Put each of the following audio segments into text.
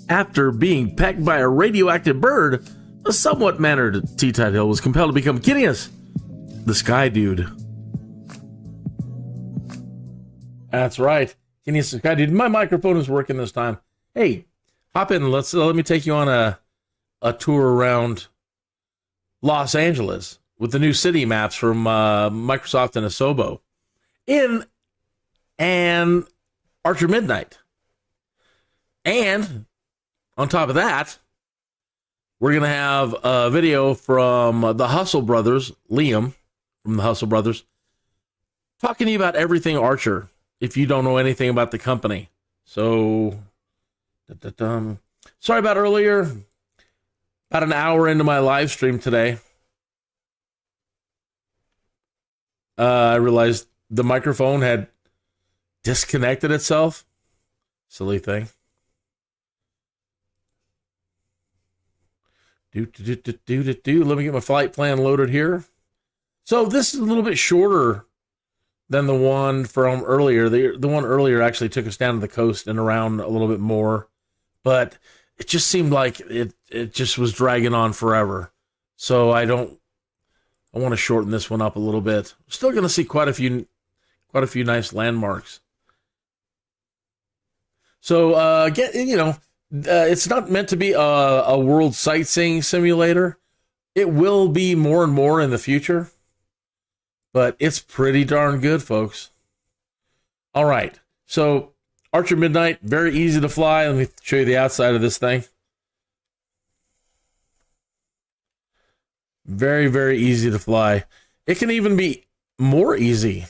After being pecked by a radioactive bird, a somewhat mannered Tuthill was compelled to become Kineas, the Skydude. That's right, Kineas the Skydude. My microphone is working this time. Hey, hop in. Let me take you on a tour around Los Angeles with the new city maps from Microsoft and ASOBO in an Archer Midnight. And on top of that, we're going to have a video from the Hustle Brothers, Liam from the Hustle Brothers, talking to you about everything Archer, if you don't know anything about the company. So, sorry about earlier. About an hour into my live stream today, I realized the microphone had disconnected itself. Silly thing. Let me get my flight plan loaded here. So this is a little bit shorter than the one from earlier. The one earlier actually took us down to the coast and around a little bit more, but it just seemed like it just was dragging on forever. So I want to shorten this one up a little bit. Still going to see quite a few nice landmarks. So it's not meant to be a world sightseeing simulator. It will be more and more in the future, but it's pretty darn good, folks. All right. So Archer Midnight, very easy to fly. Let me show you the outside of this thing. Very, very easy to fly. It can even be more easy,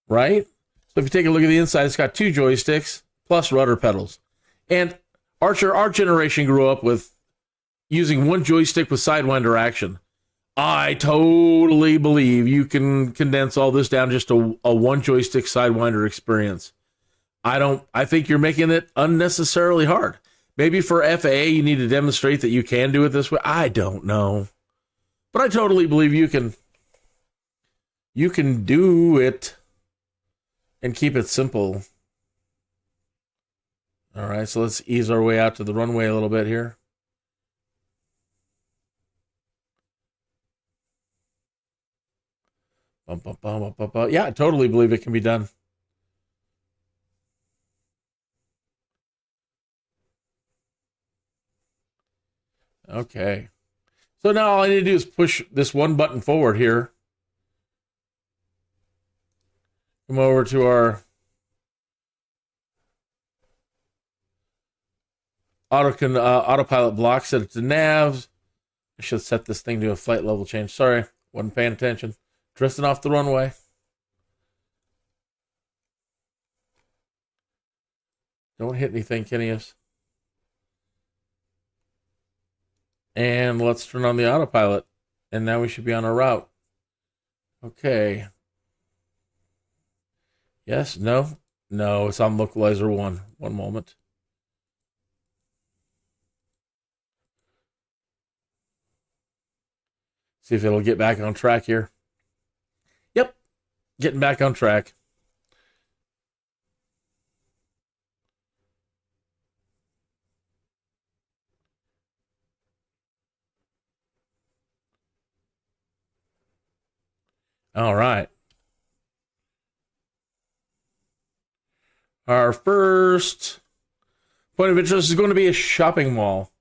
right? So if you take a look at the inside, it's got 2 joysticks plus rudder pedals. And Archer, our generation grew up with using 1 joystick with Sidewinder action. I totally believe you can condense all this down just to a 1 joystick Sidewinder experience. I think you're making it unnecessarily hard. Maybe for FAA, you need to demonstrate that you can do it this way. I don't know. But I totally believe you can do it and keep it simple. All right, so let's ease our way out to the runway a little bit here. Yeah, I totally believe it can be done. Okay. So now all I need to do is push this one button forward here. Come over to our autopilot block, set it to navs. I should set this thing to a flight level change. Sorry, wasn't paying attention. Drifting off the runway. Don't hit anything, Kineas. And let's turn on the autopilot. And now we should be on our route. Okay. Yes, no? No, it's on localizer 1. One moment. See if it'll get back on track here. Yep, getting back on track. All right. Our first point of interest is going to be a shopping mall.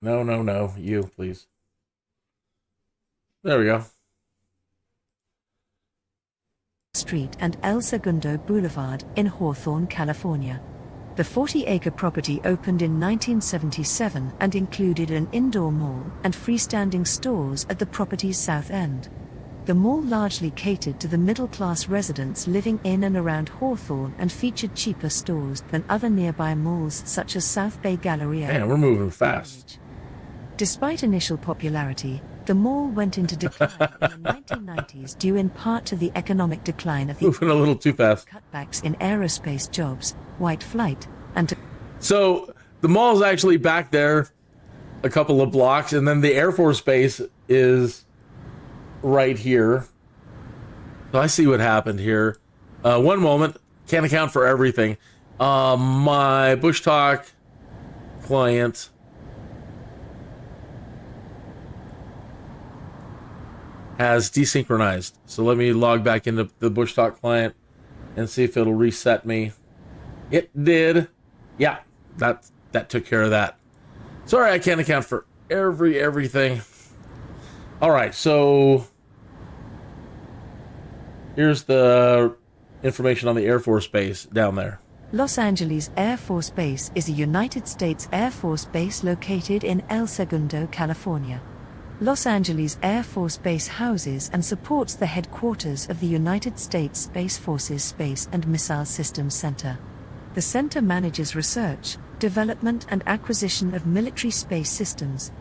No, you, please. There we go. Street and El Segundo Boulevard in Hawthorne, California. The 40-acre property opened in 1977 and included an indoor mall and freestanding stores at the property's south end. The mall largely catered to the middle-class residents living in and around Hawthorne and featured cheaper stores than other nearby malls such as South Bay Galleria. Man, we're moving fast. Despite initial popularity, the mall went into decline in the 1990s due in part to the economic decline of the Moving a little too fast. cutbacks in aerospace jobs, white flight, and So the mall's actually back there a couple of blocks, and then the Air Force Base is right here. So I see what happened here. One moment, can't account for everything. My Bushtalk client has desynchronized. So let me log back into the Bushtalk client and see if it'll reset me. It did. Yeah, that took care of that. Sorry, I can't account for everything. All right, so here's the information on the Air Force Base down there. Los Angeles Air Force Base is a United States Air Force base located in El Segundo, California. Los Angeles Air Force Base houses and supports the headquarters of the United States Space Forces Space and Missile Systems Center. The center manages research, development and acquisition of military space systems.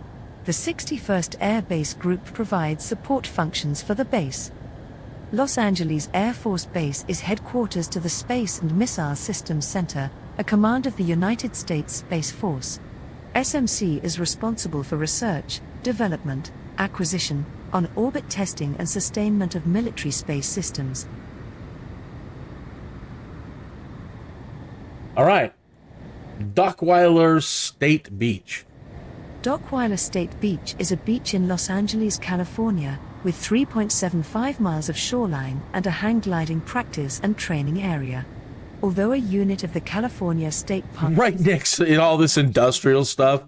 The 61st Air Base Group provides support functions for the base. Los Angeles Air Force Base is headquarters to the Space and Missile Systems Center, a command of the United States Space Force. SMC is responsible for research, development, acquisition, on-orbit testing and sustainment of military space systems. All right. Dockweiler State Beach. Dockweiler State Beach is a beach in Los Angeles, California, with 3.75 miles of shoreline and a hang gliding practice and training area. Although a unit of the California State Park... Right next to all this industrial stuff.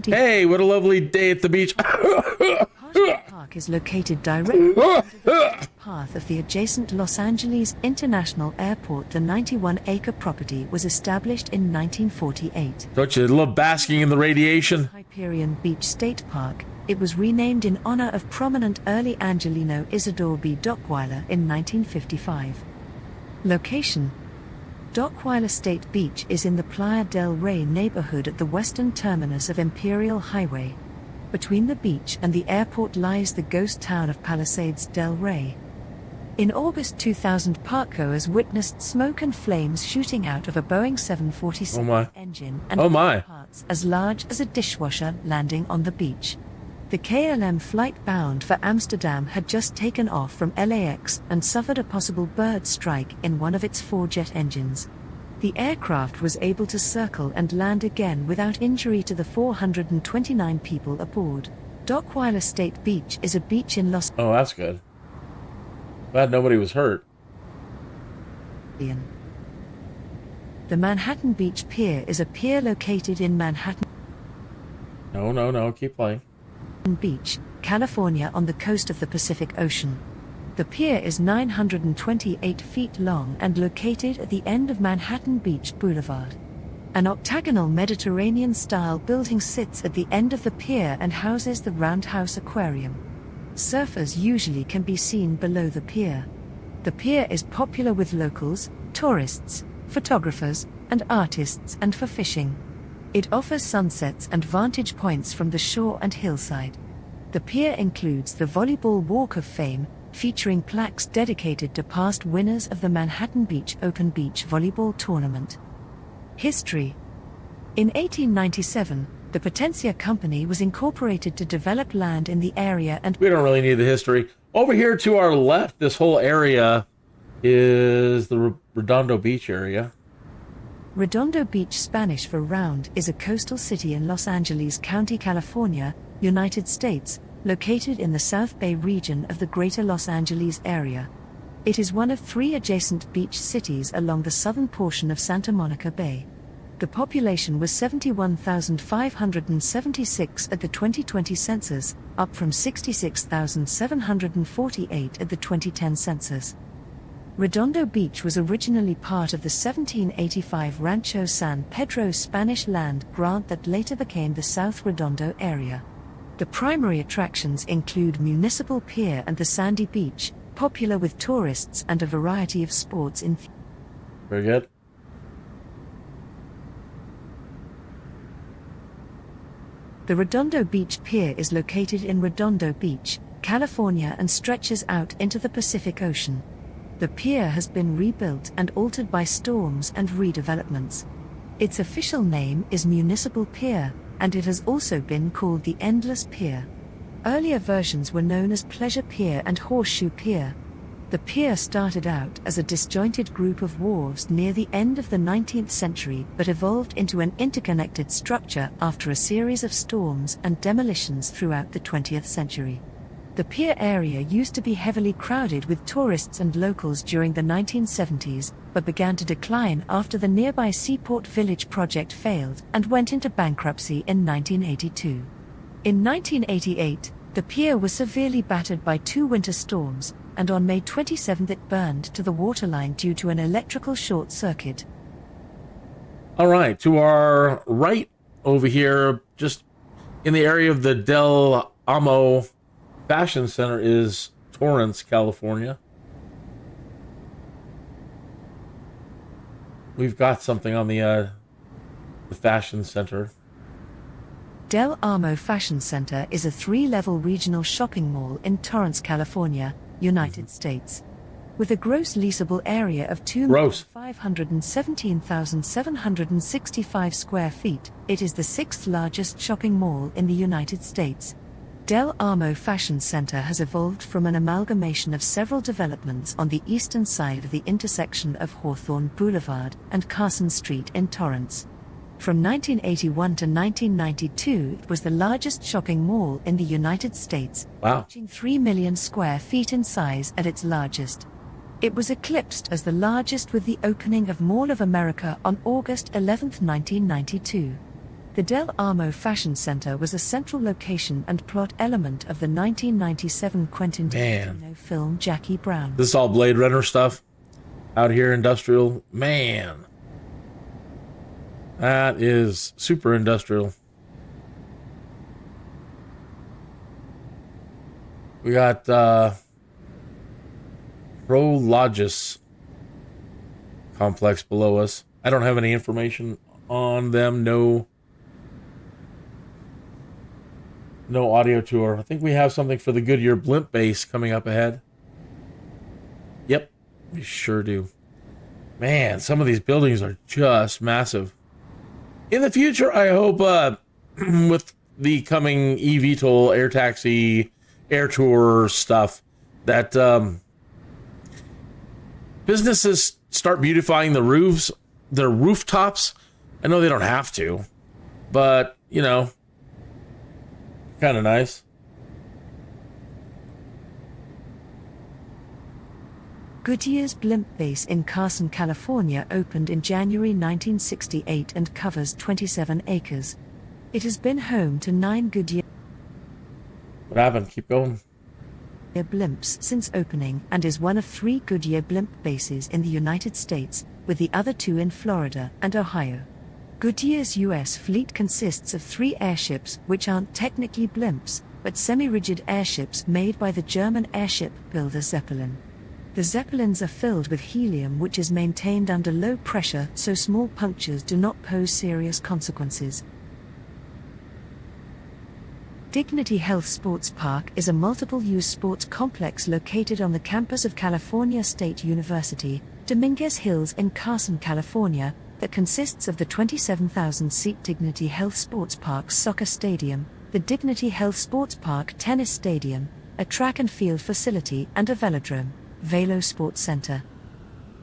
Hey, what a lovely day at the beach. The park is located directly under the path of the adjacent Los Angeles International Airport. The 91-acre property was established in 1948. Don't you love basking in the radiation? Hyperion Beach State Park. It was renamed in honor of prominent early Angelino Isidore B. Dockweiler in 1955. Location: Dockweiler State Beach is in the Playa del Rey neighborhood at the western terminus of Imperial Highway. Between the beach and the airport lies the ghost town of Palisades del Rey. In August 2000, parkgoers witnessed smoke and flames shooting out of a Boeing 747 engine and parts as large as a dishwasher landing on the beach. The KLM flight bound for Amsterdam had just taken off from LAX and suffered a possible bird strike in one of its 4 jet engines. The aircraft was able to circle and land again without injury to the 429 people aboard. Dockweiler State Beach is a beach in Los... Oh, that's good. Glad nobody was hurt. The Manhattan Beach Pier is a pier located in Manhattan... No, keep playing. Beach, California, on the coast of the Pacific Ocean. The pier is 928 feet long and located at the end of Manhattan Beach Boulevard. An octagonal Mediterranean-style building sits at the end of the pier and houses the Roundhouse Aquarium. Surfers usually can be seen below the pier. The pier is popular with locals, tourists, photographers, and artists, and for fishing. It offers sunsets and vantage points from the shore and hillside. The pier includes the Volleyball Walk of Fame, featuring plaques dedicated to past winners of the Manhattan Beach Open Beach Volleyball Tournament. History: in 1897, the Potencia Company was incorporated to develop land in the area and... We don't really need the history. Over here to our left, this whole area is the Redondo Beach area. Redondo Beach, Spanish for round, is a coastal city in Los Angeles County, California, United States, located in the South Bay region of the Greater Los Angeles area. It is one of 3 adjacent beach cities along the southern portion of Santa Monica Bay. The population was 71,576 at the 2020 census, up from 66,748 at the 2010 census. Redondo Beach was originally part of the 1785 Rancho San Pedro Spanish land grant that later became the South Redondo area. The primary attractions include Municipal Pier and the Sandy Beach, popular with tourists, and a variety of sports in... Very good. The Redondo Beach Pier is located in Redondo Beach, California and stretches out into the Pacific Ocean. The pier has been rebuilt and altered by storms and redevelopments. Its official name is Municipal Pier, and it has also been called the Endless Pier. Earlier versions were known as Pleasure Pier and Horseshoe Pier. The pier started out as a disjointed group of wharves near the end of the 19th century but evolved into an interconnected structure after a series of storms and demolitions throughout the 20th century. The pier area used to be heavily crowded with tourists and locals during the 1970s, but began to decline after the nearby Seaport Village project failed and went into bankruptcy in 1982. In 1988, the pier was severely battered by 2 winter storms, and on May 27 it burned to the waterline due to an electrical short circuit. All right, to our right over here, just in the area of the Del Amo Fashion Center, is Torrance, California. We've got something on the Fashion Center. Del Amo Fashion Center is a 3-level regional shopping mall in Torrance, California, United States. With a gross leasable area of 2,517,765 square feet, it is the 6th largest shopping mall in the United States. Del Amo Fashion Center has evolved from an amalgamation of several developments on the eastern side of the intersection of Hawthorne Boulevard and Carson Street in Torrance. From 1981 to 1992, it was the largest shopping mall in the United States, reaching 3 million square feet in size at its largest. It was eclipsed as the largest with the opening of Mall of America on August 11, 1992. The Del Amo Fashion Center was a central location and plot element of the 1997 Quentin Tarantino film Jackie Brown. This is all Blade Runner stuff out here, industrial. Man, that is super industrial. We got Prologis complex below us. I don't have any information on them. No audio tour. I think we have something for the Goodyear blimp base coming up ahead. Yep, we sure do. Man, some of these buildings are just massive. In the future, I hope with the coming eVTOL, air taxi, air tour stuff, that businesses start beautifying the roofs, their rooftops. I know they don't have to, but, you know, kind of nice. Goodyear's blimp base in Carson, California opened in January 1968 and covers 27 acres. It has been home to 9 Goodyear What happened? Keep going. blimps since opening and is one of 3 Goodyear blimp bases in the United States, with the other 2 in Florida and Ohio. Goodyear's U.S. fleet consists of 3 airships which aren't technically blimps, but semi-rigid airships made by the German airship builder Zeppelin. The Zeppelins are filled with helium which is maintained under low pressure so small punctures do not pose serious consequences. Dignity Health Sports Park is a multiple-use sports complex located on the campus of California State University, Dominguez Hills in Carson, California, that consists of the 27,000-seat Dignity Health Sports Park soccer stadium, the Dignity Health Sports Park tennis stadium, a track and field facility and a velodrome, Velo Sports Center.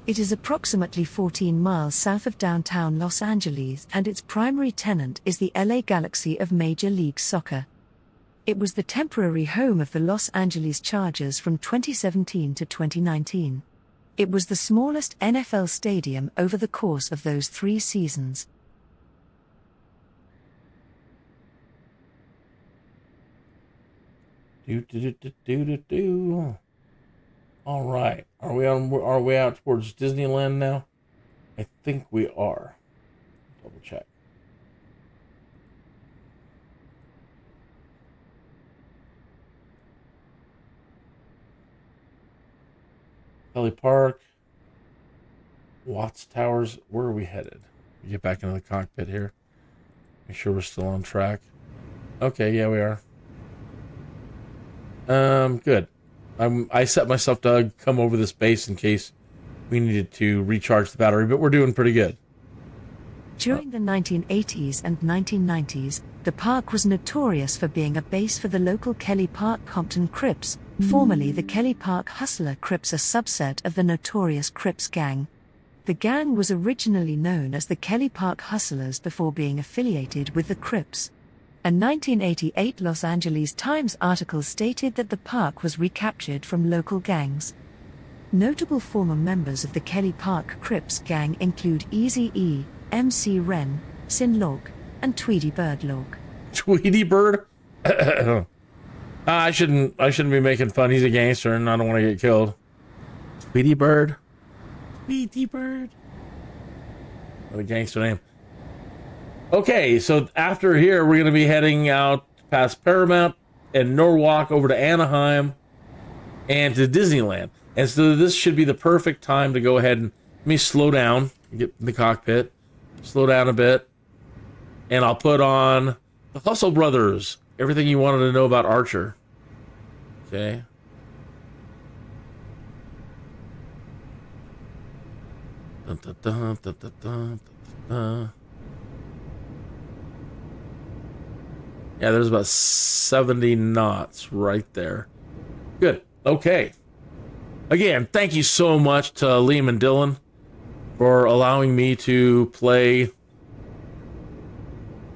It is approximately 14 miles south of downtown Los Angeles and its primary tenant is the LA Galaxy of Major League Soccer. It was the temporary home of the Los Angeles Chargers from 2017 to 2019. It was the smallest NFL stadium over the course of those 3 seasons. All right. Are we on our way out towards Disneyland now? I think we are. Double check. Kelly Park, Watts Towers. Where are we headed? We get back into the cockpit here. Make sure we're still on track. Okay, yeah, we are. Good. I set myself to come over this base in case we needed to recharge the battery, but we're doing pretty good. During the 1980s and 1990s, the park was notorious for being a base for the local Kelly Park Compton Crips, formerly the Kelly Park Hustler Crips, a subset of the notorious Crips gang. The gang was originally known as the Kelly Park Hustlers before being affiliated with the Crips. A 1988 Los Angeles Times article stated that the park was recaptured from local gangs. Notable former members of the Kelly Park Crips gang include Eazy-E, MC Ren, Sin Log, and Tweety Bird Log. Tweety Bird? I shouldn't be making fun. He's a gangster and I don't want to get killed. Tweety Bird? Tweety Bird? What a gangster name. Okay, so after here, we're going to be heading out past Paramount and Norwalk over to Anaheim and to Disneyland. And so this should be the perfect time to go ahead and let me slow down, get in the cockpit, slow down a bit, and I'll put on the Hustle Brothers, everything you wanted to know about Archer. Okay. Dun, dun, dun, dun, dun, dun, dun. Yeah, there's about 70 knots right there. Good. Okay. Again, thank you so much to Liam and Dylan for allowing me to play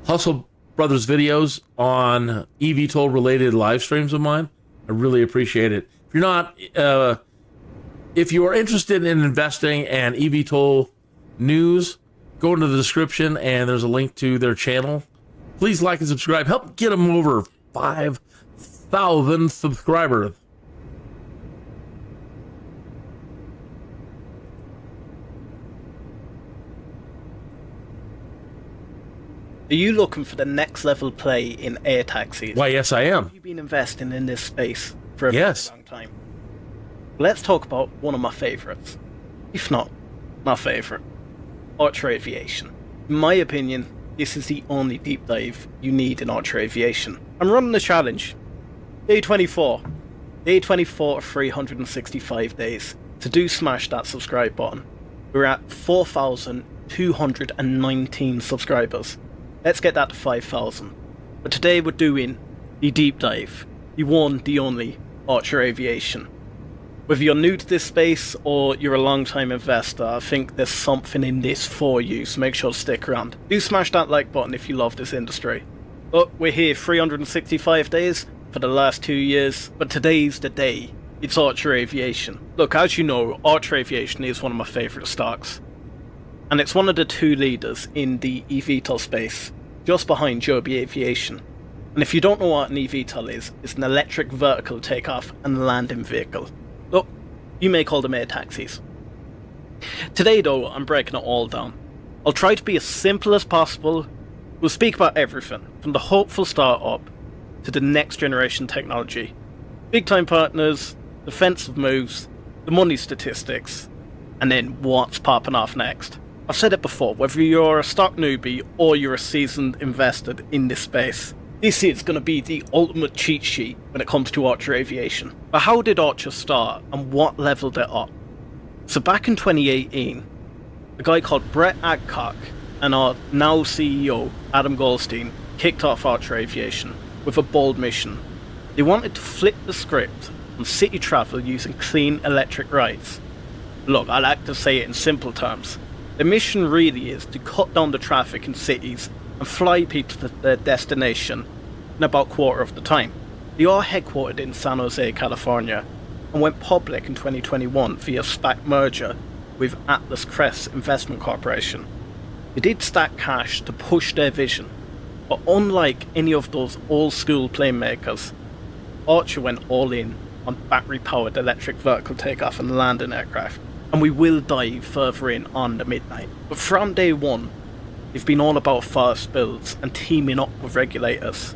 Hustle Brothers videos on eVTOL related live streams of mine. I really appreciate it. If you're not, if you are interested in investing and eVTOL news, go into the description and there's a link to their channel. Please like and subscribe. Help get them over 5,000 subscribers. Are you looking for the next level play in air taxis? Why, yes, I am. Have you been investing in this space for a very long time? Let's talk about one of my favourites. If not, my favourite. Archer Aviation. In my opinion, this is the only deep dive you need in Archer Aviation. I'm running a challenge. Day 24. Day 24 of 365 days. To smash that subscribe button. We're at 4,219 subscribers. Let's get that to 5,000. But today we're doing the deep dive. The one, the only, Archer Aviation. Whether you're new to this space or you're a long-time investor, I think there's something in this for you, so make sure to stick around. Do smash that like button if you love this industry. Look, we're here 365 days for the last 2 years, but today's the day. It's Archer Aviation. Look, as you know, Archer Aviation is one of my favourite stocks. And it's one of the two leaders in the eVTOL space, just behind Joby Aviation. And if you don't know what an eVTOL is, it's an electric vertical takeoff and landing vehicle. Look, you may call them air taxis. Today though, I'm breaking it all down. I'll try to be as simple as possible. We'll speak about everything, from the hopeful startup to the next generation technology. Big time partners, defensive moves, the money statistics, and then what's popping off next. I've said it before, whether you're a stock newbie or you're a seasoned investor in this space, this is going to be the ultimate cheat sheet when it comes to Archer Aviation. But how did Archer start and what leveled it up? So back in 2018, a guy called Brett Adcock and our now CEO, Adam Goldstein, kicked off Archer Aviation with a bold mission. They wanted to flip the script on city travel using clean electric rides. Look, I like to say it in simple terms. The mission really is to cut down the traffic in cities and fly people to their destination in about a quarter of the time. They are headquartered in San Jose, California, and went public in 2021 via SPAC merger with Atlas Crest Investment Corporation. They did stack cash to push their vision, but unlike any of those old school plane makers, Archer went all in on battery-powered electric vertical takeoff and landing aircraft. And we will dive further in on the midnight. But from day one, they've been all about fast builds and teaming up with regulators.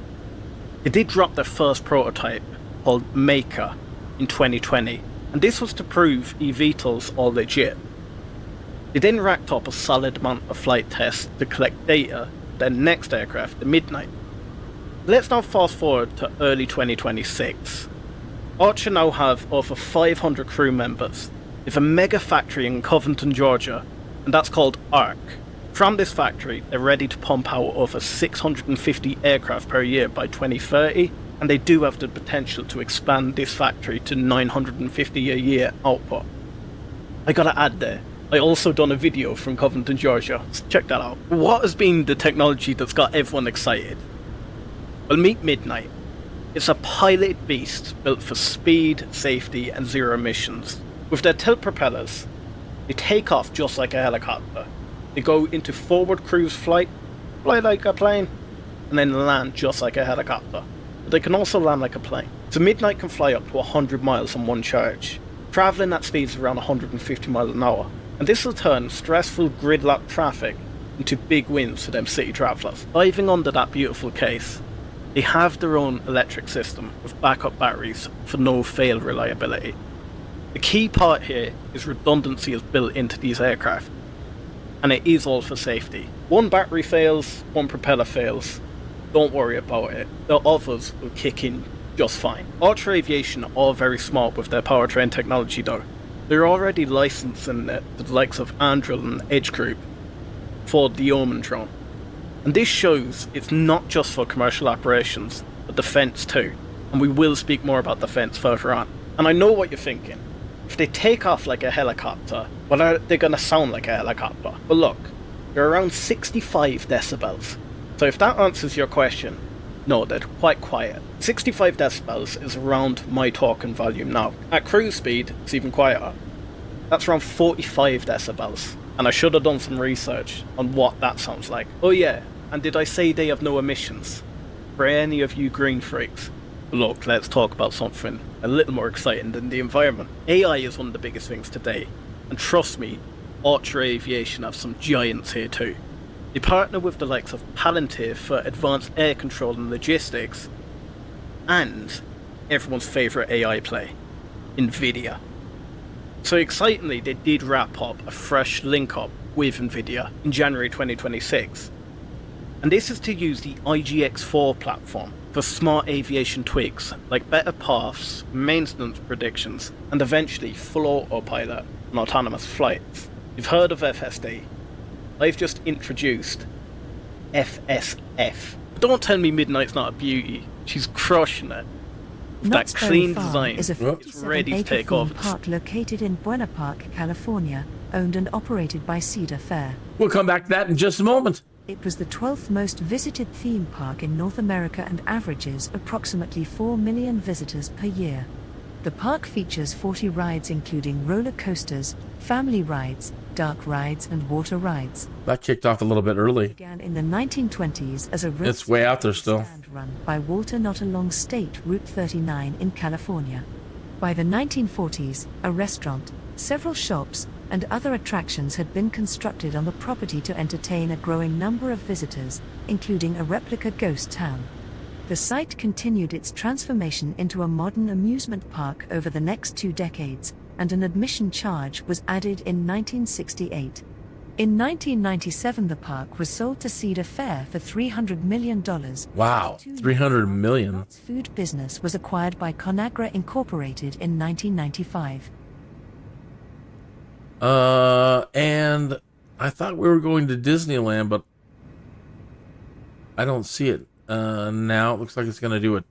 They did drop their first prototype, called Maker, in 2020, and this was to prove eVTOLs are legit. They then racked up a solid amount of flight tests to collect data for their next aircraft, the Midnight. Let's now fast forward to early 2026. Archer now have over 500 crew members. They have a mega factory in Covington, Georgia, and that's called ARC. From this factory, they're ready to pump out over 650 aircraft per year by 2030, and they do have the potential to expand this factory to 950 a year output. I gotta add there, I also done a video from Covington, Georgia, so check that out. What has been the technology that's got everyone excited? Well, meet Midnight. It's a piloted beast built for speed, safety, and zero emissions. With their tilt propellers, they take off just like a helicopter. They go into forward cruise flight, fly like a plane, and then land just like a helicopter. But they can also land like a plane. So Midnight can fly up to 100 miles on one charge, travelling at speeds around 150 miles an hour. And this will turn stressful gridlock traffic into big wins for them city travellers. Diving under that beautiful case, they have their own electric system with backup batteries for no fail reliability. The key part here is redundancy is built into these aircraft, and it is all for safety. One battery fails, one propeller fails, don't worry about it, the others will kick in just fine. Archer Aviation are very smart with their powertrain technology though. They're already licensing it to the likes of Anduril and Edge Group for the Omen drone. And this shows it's not just for commercial operations, but defence too. And we will speak more about defence further on. And I know what you're thinking. If they take off like a helicopter, well, are they going to sound like a helicopter? Well look, they're around 65 decibels. So if that answers your question, no, they're quite quiet. 65 decibels is around my talking volume now. At cruise speed, it's even quieter. That's around 45 decibels. And I should have done some research on what that sounds like. Oh yeah, and did I say they have no emissions? For any of you green freaks, look, let's talk about something a little more exciting than the environment. AI is one of the biggest things today, and trust me, Archer Aviation have some giants here too. They partner with the likes of Palantir for advanced air control and logistics, and everyone's favourite AI play, NVIDIA. So excitingly, they did wrap up a fresh link-up with NVIDIA in January 2026. And this is to use the IGX4 platform for smart aviation tweaks like better paths, maintenance predictions, and eventually full autopilot and autonomous flights. You've heard of FSD. I've just introduced FSF. But don't tell me Midnight's not a beauty. She's crushing it. Not That clean Very Far design is a is ready to 57-acre take theme off. park located in Buena Park, California, owned and operated by Cedar Fair. We'll come back to that in just a moment. It was the 12th most visited theme park in North America and averages approximately 4 million visitors per year. The park features 40 rides including roller coasters, family rides, dark rides and water rides. That kicked off a little bit early. Began in the 1920s as a It's way out there still. stand run by Walter Not along State Route 39 in California. By the 1940s, a restaurant, several shops, and other attractions had been constructed on the property to entertain a growing number of visitors, including a replica ghost town. The site continued its transformation into a modern amusement park over the next 2 decades, and an admission charge was added in 1968. In 1997, the park was sold to Cedar Fair for $300 million. Wow, 300 million. Its food business was acquired by Conagra Incorporated in 1995. And I thought we were going to Disneyland, but I don't see it. Now it looks like it's going to do a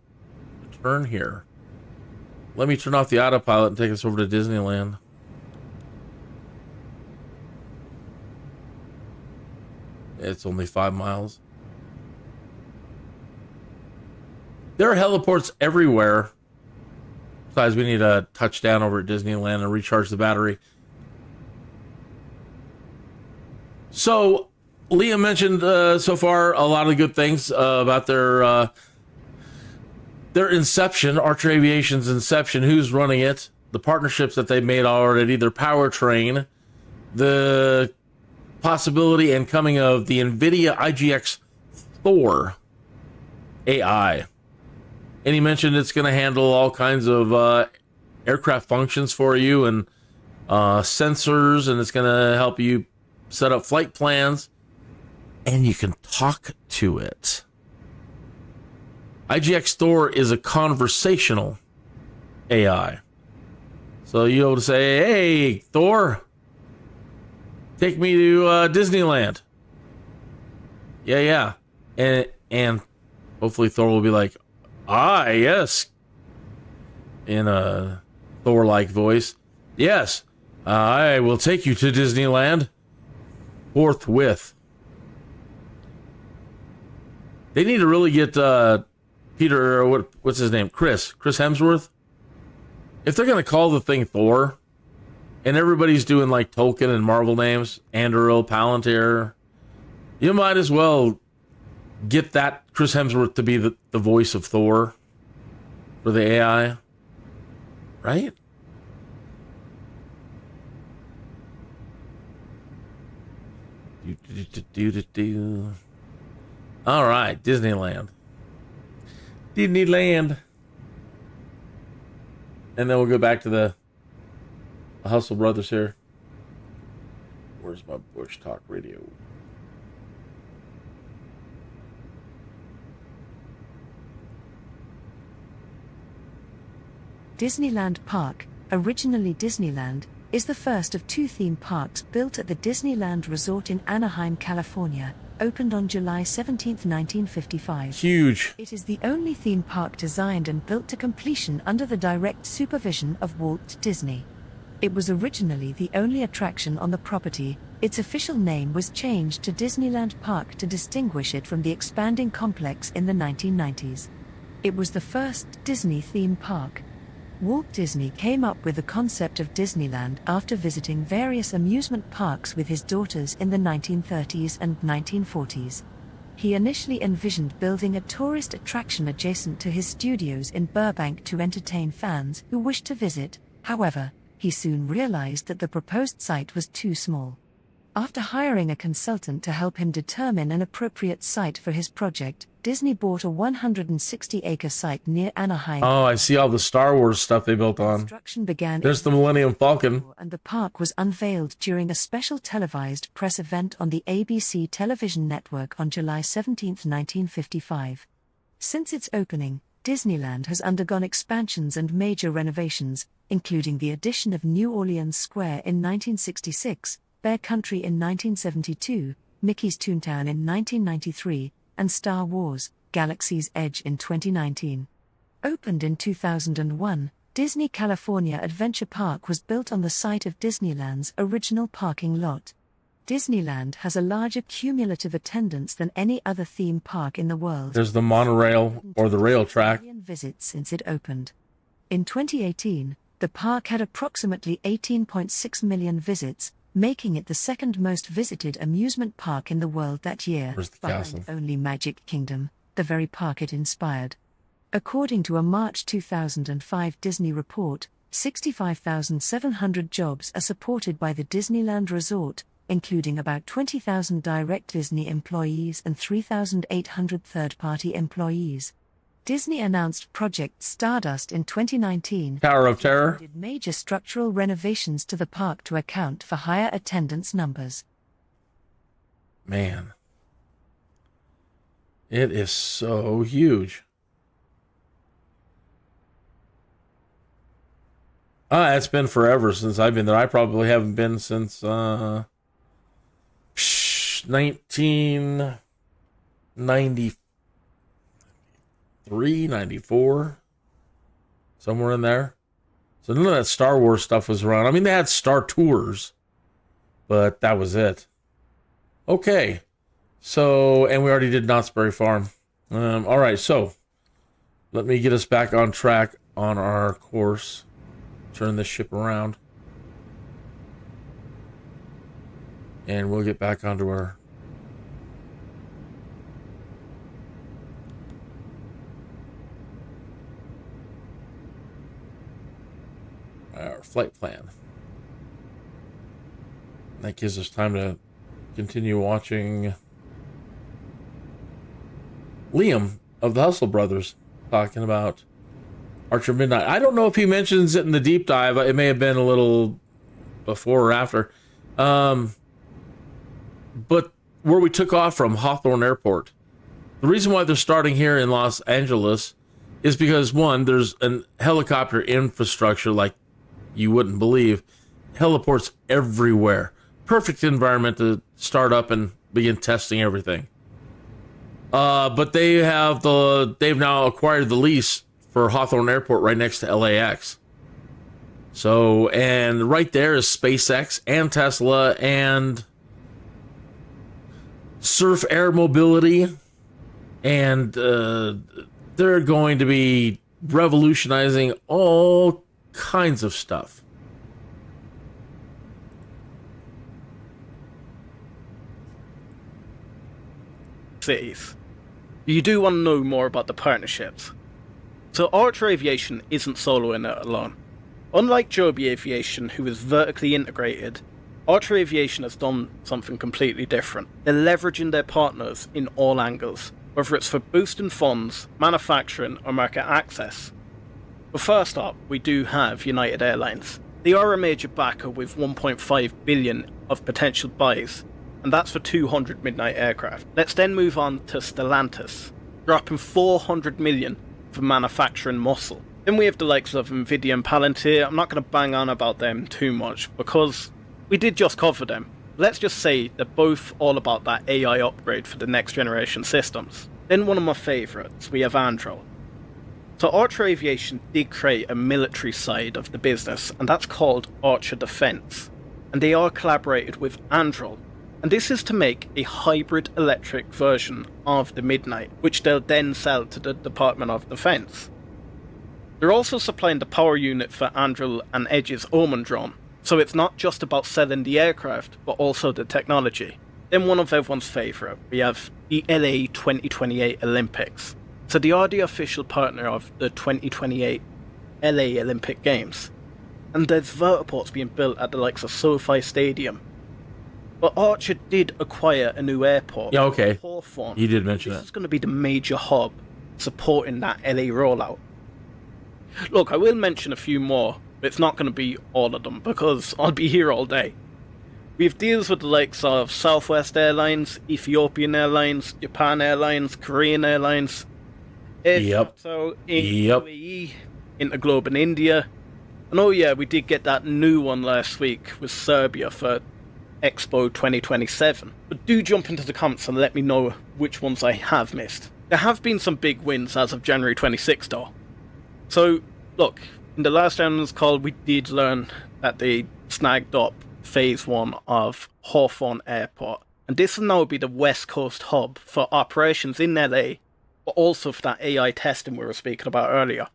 turn here. Let me turn off the autopilot and take us over to Disneyland. It's only 5 miles. There are heliports everywhere. Besides, we need a touchdown over at Disneyland and recharge the battery. So, Liam mentioned so far a lot of good things about their inception, Archer Aviation's inception, who's running it, the partnerships that they've made already, their powertrain, the possibility and coming of the NVIDIA IGX4 AI. And he mentioned it's going to handle all kinds of aircraft functions for you and sensors, and it's going to help you set up flight plans, and you can talk to it. IGX Thor is a conversational AI. So you'll be able to say, hey, Thor, take me to Disneyland. Yeah. And hopefully Thor will be like, yes. In a Thor-like voice. Yes, I will take you to Disneyland forthwith. They need to really get Peter, or what's his name? Chris Hemsworth. If they're going to call the thing Thor, and everybody's doing like Tolkien and Marvel names, Anduril, Palantir, you might as well get that Chris Hemsworth to be the voice of Thor for the AI. Right? All right, Disneyland. And then we'll go back to the Hustle Brothers here. Where's my Bushtalk radio? Disneyland Park, originally Disneyland, is the first of 2 theme parks built at the Disneyland Resort in Anaheim, California, opened on July 17, 1955. Huge. It is the only theme park designed and built to completion under the direct supervision of Walt Disney. It was originally the only attraction on the property. Its official name was changed to Disneyland Park to distinguish it from the expanding complex in the 1990s. It was the first Disney theme park. Walt Disney came up with the concept of Disneyland after visiting various amusement parks with his daughters in the 1930s and 1940s. He initially envisioned building a tourist attraction adjacent to his studios in Burbank to entertain fans who wished to visit. However, he soon realized that the proposed site was too small. After hiring a consultant to help him determine an appropriate site for his project, Disney bought a 160-acre site near Anaheim. Oh, I see all the Star Wars stuff they built on. Construction began. There's the Millennium Falcon. And the park was unveiled during a special televised press event on the ABC television network on July 17, 1955. Since its opening, Disneyland has undergone expansions and major renovations, including the addition of New Orleans Square in 1966, Bear Country in 1972, Mickey's Toontown in 1993, and Star Wars: Galaxy's Edge in 2019. Opened in 2001, Disney California Adventure Park was built on the site of Disneyland's original parking lot. Disneyland has a larger cumulative attendance than any other theme park in the world. There's the monorail or the rail track. Visits since it opened. In 2018, the park had approximately 18.6 million visits, making it the second most visited amusement park in the world that year, behind only Magic Kingdom, the very park it inspired. According to a March 2005 Disney report, 65,700 jobs are supported by the Disneyland Resort, including about 20,000 direct Disney employees and 3,800 third-party employees. Disney announced Project Stardust in 2019. Tower of Terror did major structural renovations to the park to account for higher attendance numbers. Man, it is so huge. It's been forever since I've been there. I probably haven't been since 1994. 94, somewhere in there. So none of that Star Wars stuff was around. I mean, they had Star Tours, but that was it. Okay, so, and we already did Knott's Berry Farm. All right, so let me get us back on track on our course. Turn this ship around, and we'll get back onto our flight plan. That gives us time to continue watching Liam of the Hustle Brothers talking about Archer Midnight. I don't know if he mentions it in the deep dive. It may have been a little before or after. But where we took off from, Hawthorne Airport, The reason why they're starting here in Los Angeles is because, one, there's an helicopter infrastructure like you wouldn't believe. Heliports everywhere. Perfect environment to start up and begin testing everything. But they've now acquired the lease for Hawthorne Airport right next to LAX. So, and right there is SpaceX and Tesla and Surf Air Mobility. And they're going to be revolutionizing all kinds of stuff. Cities. You do want to know more about the partnerships. So Archer Aviation isn't soloing it alone. Unlike Joby Aviation, who is vertically integrated, Archer Aviation has done something completely different. They're leveraging their partners in all angles, whether it's for boosting funds, manufacturing, or market access. But first up, we do have United Airlines. They are a major backer with 1.5 billion of potential buys, and that's for 200 Midnight aircraft. Let's then move on to Stellantis, dropping 400 million for manufacturing muscle. Then we have the likes of Nvidia and Palantir. I'm not going to bang on about them too much because we did just cover them. Let's just say they're both all about that AI upgrade for the next generation systems. Then one of my favourites, we have Anduril. So Archer Aviation did create a military side of the business, and that's called Archer Defence. And they are collaborated with Anduril. And this is to make a hybrid electric version of the Midnight, which they'll then sell to the Department of Defence. They're also supplying the power unit for Anduril and Edge's Omen drone, so it's not just about selling the aircraft, but also the technology. Then one of everyone's favourite, we have the LA 2028 Olympics. So they are the official partner of the 2028 LA Olympic Games. And there's vertiports being built at the likes of SoFi Stadium. But Archer did acquire a new airport. Yeah, okay. Hawthorne. You did mention that. This is going to be the major hub supporting that LA rollout. Look, I will mention a few more, but it's not going to be all of them because I'll be here all day. We have deals with the likes of Southwest Airlines, Ethiopian Airlines, Japan Airlines, Korean Airlines, so in UAE, Interglobe in India. And oh yeah, we did get that new one last week with Serbia for Expo 2027. But do jump into the comments and let me know which ones I have missed. There have been some big wins as of January 26th though. So, look, in the last earnings call we did learn that they snagged up Phase 1 of Hawthorne Airport. And this will now be the West Coast hub for operations in LA, but also for that AI testing we were speaking about earlier.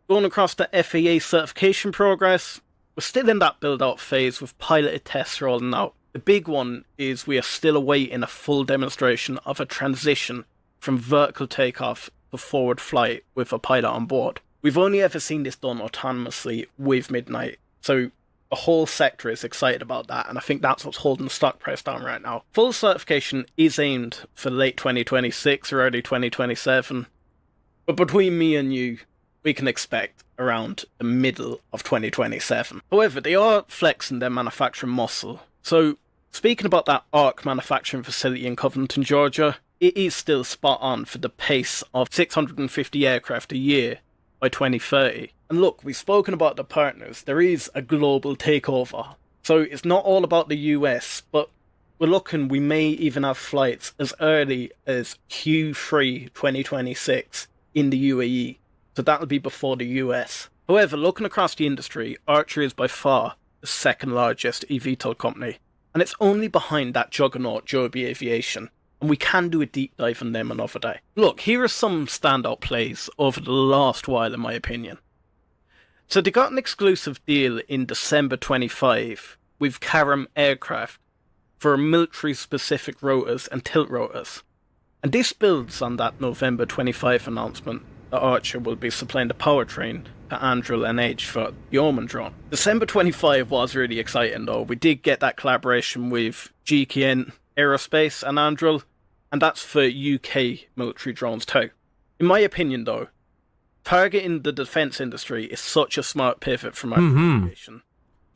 Going across the FAA certification progress, we're still in that build-out phase with piloted tests rolling out. The big one is we are still awaiting a full demonstration of a transition from vertical takeoff to forward flight with a pilot on board. We've only ever seen this done autonomously with Midnight, so the whole sector is excited about that, and I think that's what's holding the stock price down right now. Full certification is aimed for late 2026 or early 2027, but between me and you, we can expect around the middle of 2027. However, they are flexing their manufacturing muscle. So, speaking about that ARC manufacturing facility in Covington, Georgia, it is still spot on for the pace of 650 aircraft a year by 2030. And look, we've spoken about the partners. There is a global takeover. So it's not all about the US, but we're looking, we may even have flights as early as Q3 2026 in the UAE. So that'll be before the US. However, looking across the industry, Archer is by far the second largest eVTOL company. And it's only behind that juggernaut Joby Aviation. And we can do a deep dive on them another day. Look, here are some standout plays over the last while in my opinion. So they got an exclusive deal in December 25 with Karam Aircraft for military specific rotors and tilt rotors. And this builds on that November 25 announcement that Archer will be supplying the powertrain to Anduril and Edge for the Omen drone. December 25 was really exciting though. We did get that collaboration with GKN Aerospace and Anduril, and that's for UK military drones too. In my opinion though, targeting the defence industry is such a smart pivot from our aviation.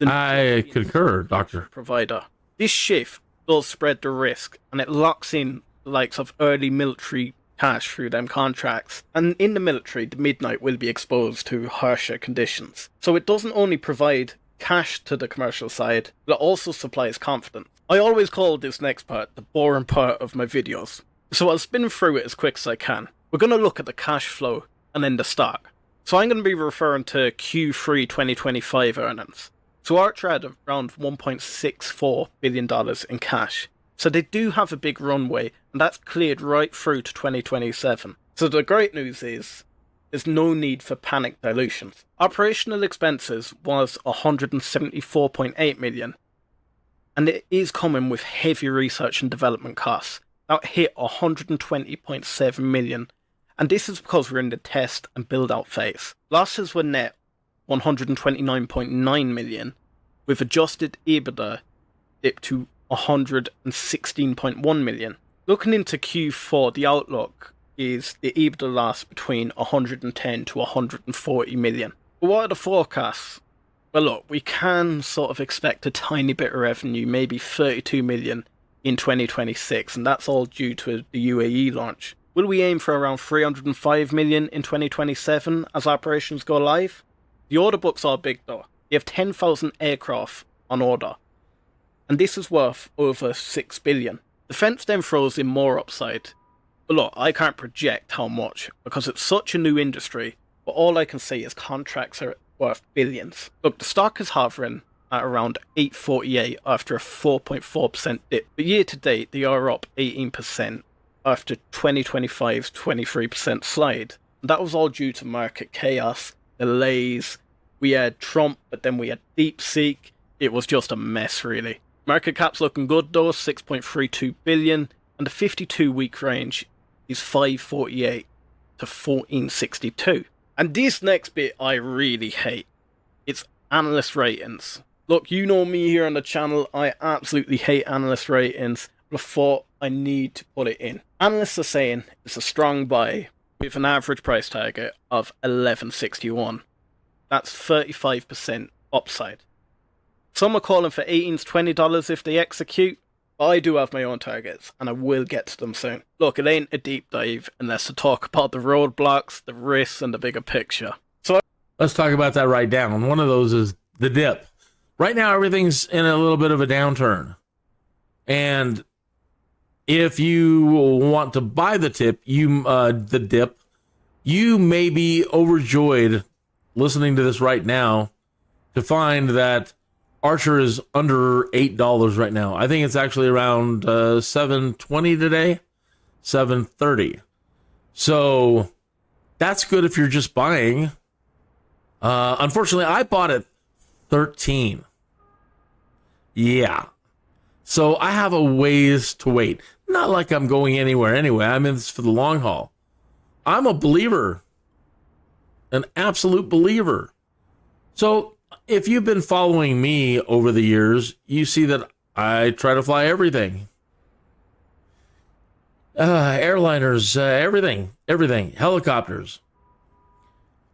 I concur, Doctor. Provider. This shift does spread the risk, and it locks in the likes of early military cash through them contracts. And in the military, the Midnight will be exposed to harsher conditions. So it doesn't only provide cash to the commercial side, but it also supplies confidence. I always call this next part the boring part of my videos, so I'll spin through it as quick as I can. We're going to look at the cash flow and then the stock. So I'm going to be referring to Q3 2025 earnings. So Archer had around $1.64 billion in cash. So they do have a big runway, and that's cleared right through to 2027. So the great news is, there's no need for panic dilutions. Operational expenses was $174.8 million, and it is coming with heavy research and development costs. That hit $120.7 million, and this is because we're in the test and build out phase. Losses were net $129.9 million, with adjusted EBITDA dipped to $116.1 million. Looking into Q4, the outlook is the EBITDA loss between $110 to $140 million. But what are the forecasts? Well, look, we can sort of expect a tiny bit of revenue, maybe $32 million in 2026, and that's all due to the UAE launch. Will we aim for around $305 million in 2027 as operations go live? The order books are big though. You have 10,000 aircraft on order, and this is worth over $6 billion. Defense then throws in more upside. But look, I can't project how much, because it's such a new industry, but all I can say is contracts are worth billions. Look, the stock is hovering at around $8.48 after a 4.4% dip, but year to date they are up 18% after 2025's 23% slide. And that was all due to market chaos, delays. We had Trump, but then we had DeepSeek. It was just a mess, really. Market cap's looking good though, 6.32 billion, and the 52-week range is 548 to 1462. And this next bit I really hate. It's analyst ratings. Look, you know me here on the channel, I absolutely hate analyst ratings, but I thought I need to put it in. Analysts are saying it's a strong buy with an average price target of 1161. That's 35% upside. Some are calling for $18 to $20 if they execute, but I do have my own targets, and I will get to them soon. Look, it ain't a deep dive unless to talk about the roadblocks, the risks, and the bigger picture. So Let's talk about that right down. One of those is the dip. Right now, everything's in a little bit of a downturn. And if you want to buy the dip, you may be overjoyed listening to this right now to find that Archer is under $8 right now. I think it's actually around $7.20 today, $7.30. So that's good if you're just buying. Unfortunately, I bought it $13. Yeah. So I have a ways to wait. Not like I'm going anywhere anyway. I'm in this for the long haul. I'm a believer, an absolute believer. So if you've been following me over the years, you see that I try to fly everything. Airliners, everything, helicopters.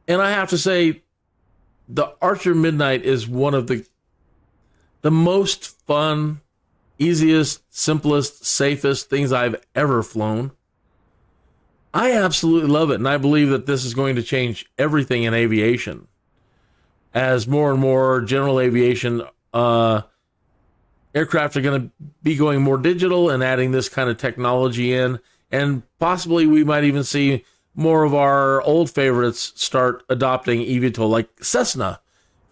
And I have to say, the Archer Midnight is one of the most fun, easiest, simplest, safest things I've ever flown. I absolutely love it, and I believe that this is going to change everything in aviation. As more and more general aviation aircraft are going to be going more digital and adding this kind of technology in, and possibly we might even see more of our old favorites start adopting eVTOL, like Cessna.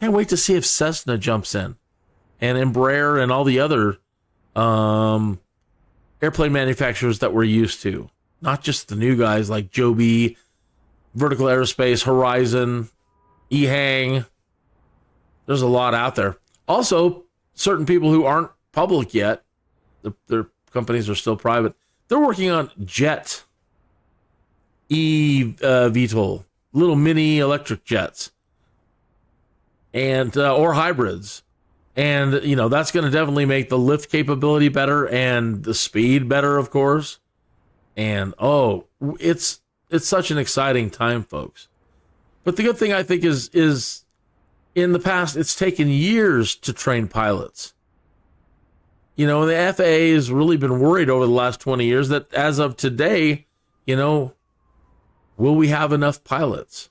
Can't wait to see if Cessna jumps in, and Embraer and all the other airplane manufacturers that we're used to. Not just the new guys like Joby, Vertical Aerospace, Horizon, EHang. There's a lot out there. Also, certain people who aren't public yet, their companies are still private, they're working on jet eVTOL, little mini electric jets, and or hybrids. And, you know, that's going to definitely make the lift capability better and the speed better, of course. And, it's such an exciting time, folks. But the good thing, I think, is in the past, it's taken years to train pilots. You know, the FAA has really been worried over the last 20 years that as of today, you know, will we have enough pilots?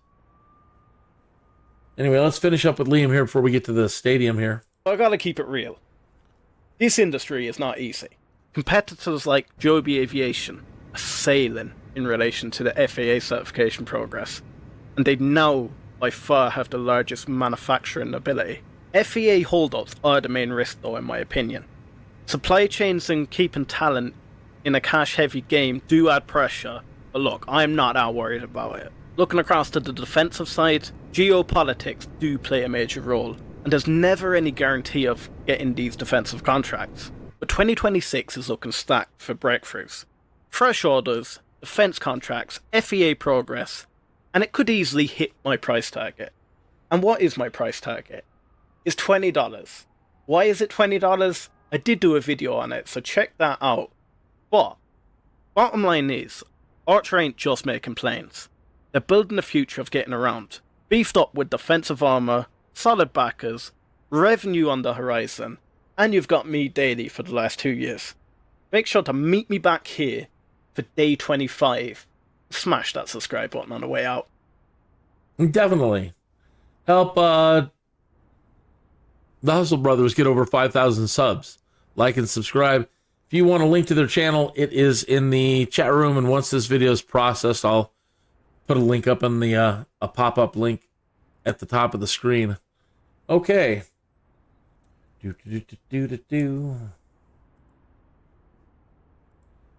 Anyway, let's finish up with Liam here before we get to the stadium here. I gotta keep it real. This industry is not easy. Competitors like Joby Aviation are sailing in relation to the FAA certification progress, and they now by far have the largest manufacturing ability. FAA holdups are the main risk though, in my opinion. Supply chains and keeping talent in a cash-heavy game do add pressure, but look, I'm not that worried about it. Looking across to the defensive side, geopolitics do play a major role, and there's never any guarantee of getting these defensive contracts. But 2026 is looking stacked for breakthroughs. Fresh orders, defense contracts, FAA progress, and it could easily hit my price target. And what is my price target? It's $20. Why is it $20? I did do a video on it, so check that out. But, bottom line is, Archer ain't just making planes. They're building the future of getting around, beefed up with defensive armor, solid backers, revenue on the horizon, and you've got me daily for the last 2 years. Make sure to meet me back here for day 25. Smash that subscribe button on the way out. Definitely. Help the Hustle Brothers get over 5,000 subs. Like and subscribe. If you want a link to their channel, it is in the chat room, and once this video is processed, I'll put a link up in the a pop-up link at the top of the screen. Okay.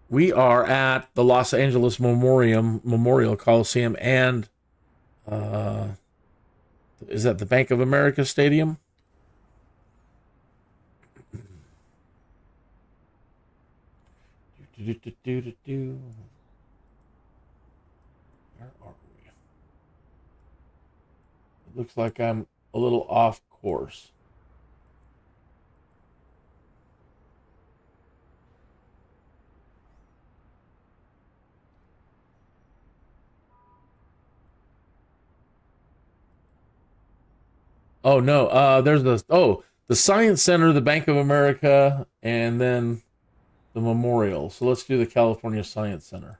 We are at the Los Angeles Memorial Coliseum, and is that the Bank of America Stadium? Where are we? It looks like I'm a little off course. Oh no, there's the Science Center, the Bank of America, and then the Memorial. So let's do the California Science Center.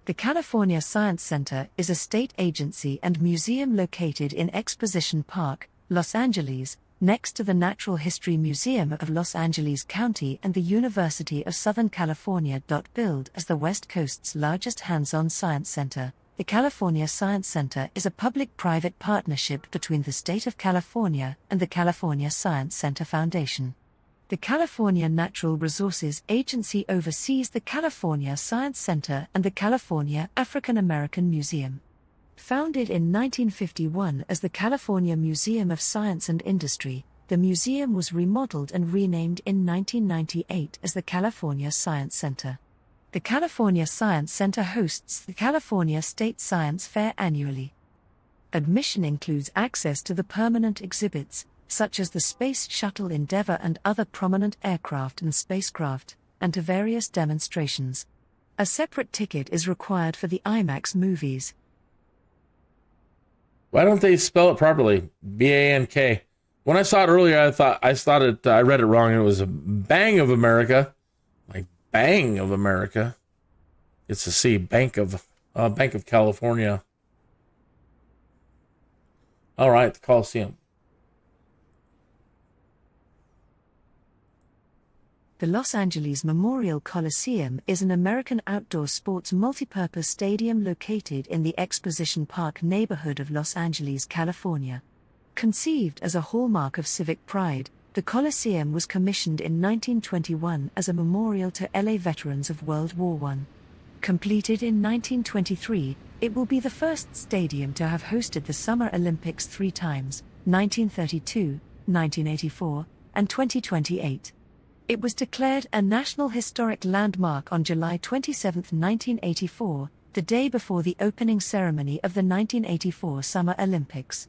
The California Science Center is a state agency and museum located in Exposition Park, Los Angeles, next to the Natural History Museum of Los Angeles County and the University of Southern California. Billed as the West Coast's largest hands-on science center, the California Science Center is a public-private partnership between the state of California and the California Science Center Foundation. The California Natural Resources Agency oversees the California Science Center and the California African American Museum. Founded in 1951 as the California Museum of Science and Industry, the museum was remodeled and renamed in 1998 as the California Science Center. The California Science Center hosts the California State Science Fair annually. Admission includes access to the permanent exhibits, such as the Space Shuttle Endeavour and other prominent aircraft and spacecraft, and to various demonstrations. A separate ticket is required for the IMAX movies. Why don't they spell it properly? B-A-N-K. When I saw it earlier, I read it wrong, and it was a Bang of America. Like Bang of America. It's a C. Bank of California. All right, the Coliseum. The Los Angeles Memorial Coliseum is an American outdoor sports multipurpose stadium located in the Exposition Park neighborhood of Los Angeles, California. Conceived as a hallmark of civic pride, the Coliseum was commissioned in 1921 as a memorial to LA veterans of World War I. Completed in 1923, it will be the first stadium to have hosted the Summer Olympics 3 times, 1932, 1984, and 2028. It was declared a National Historic Landmark on July 27, 1984, the day before the opening ceremony of the 1984 Summer Olympics.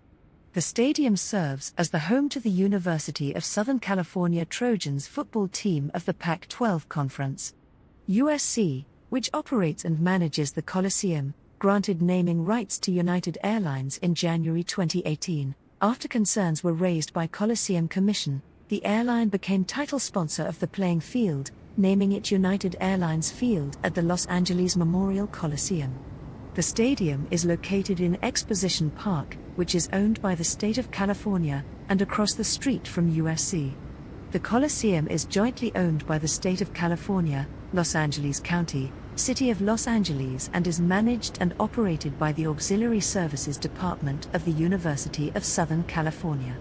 The stadium serves as the home to the University of Southern California Trojans football team of the Pac-12 Conference. USC, which operates and manages the Coliseum, granted naming rights to United Airlines in January 2018. After concerns were raised by Coliseum Commission, the airline became title sponsor of the playing field, naming it United Airlines Field at the Los Angeles Memorial Coliseum. The stadium is located in Exposition Park, which is owned by the state of California, and across the street from USC. The Coliseum is jointly owned by the state of California, Los Angeles County, City of Los Angeles, and is managed and operated by the Auxiliary Services Department of the University of Southern California.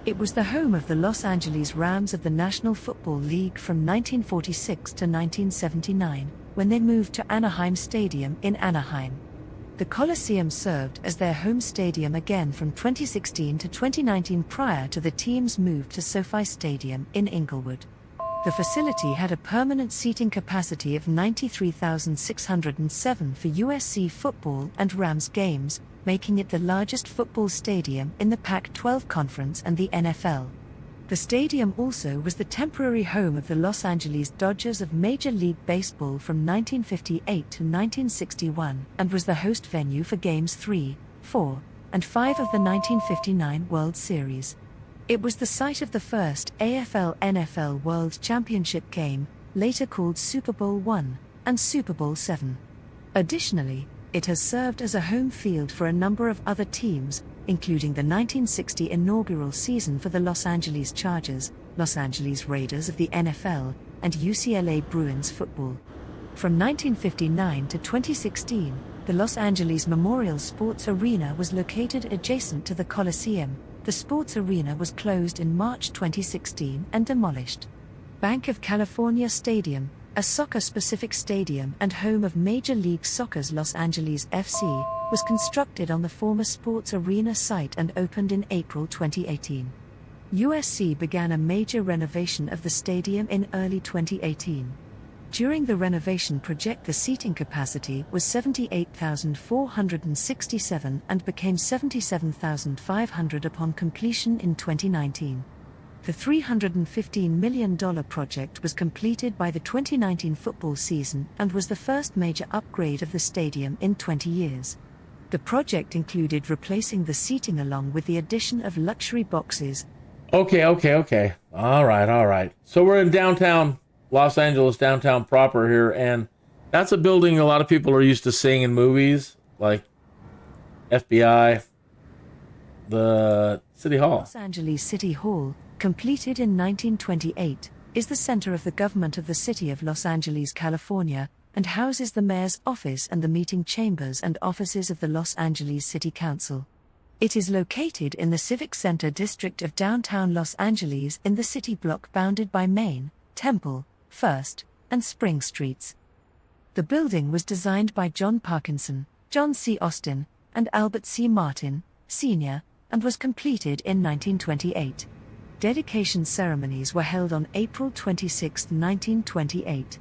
It was the home of the Los Angeles Rams of the National Football League from 1946 to 1979, when they moved to Anaheim Stadium in Anaheim. The Coliseum served as their home stadium again from 2016 to 2019 prior to the team's move to SoFi Stadium in Inglewood. The facility had a permanent seating capacity of 93,607 for USC football and Rams games, making it the largest football stadium in the Pac-12 Conference and the NFL. The stadium also was the temporary home of the Los Angeles Dodgers of Major League Baseball from 1958 to 1961 and was the host venue for Games 3, 4, and 5 of the 1959 World Series. It was the site of the first AFL-NFL World Championship game, later called Super Bowl I and Super Bowl VII. Additionally, it has served as a home field for a number of other teams, including the 1960 inaugural season for the Los Angeles Chargers, Los Angeles Raiders of the NFL, and UCLA Bruins football. From 1959 to 2016, the Los Angeles Memorial Sports Arena was located adjacent to the Coliseum. The sports arena was closed in March 2016 and demolished. Bank of California Stadium, a soccer-specific stadium and home of Major League Soccer's Los Angeles FC, was constructed on the former sports arena site and opened in April 2018. USC began a major renovation of the stadium in early 2018. During the renovation project, the seating capacity was 78,467 and became 77,500 upon completion in 2019. The $315 million project was completed by the 2019 football season and was the first major upgrade of the stadium in 20 years. The project included replacing the seating along with the addition of luxury boxes. Okay. All right. So we're in downtown Los Angeles, downtown proper here, and that's a building a lot of people are used to seeing in movies, like FBI, the City Hall. Los Angeles City Hall, completed in 1928, is the center of the government of the city of Los Angeles, California, and houses the mayor's office and the meeting chambers and offices of the Los Angeles City Council. It is located in the Civic Center district of downtown Los Angeles in the city block bounded by Main, Temple, First, and Spring Streets. The building was designed by John Parkinson, John C. Austin, and Albert C. Martin, Sr., and was completed in 1928. Dedication ceremonies were held on April 26, 1928.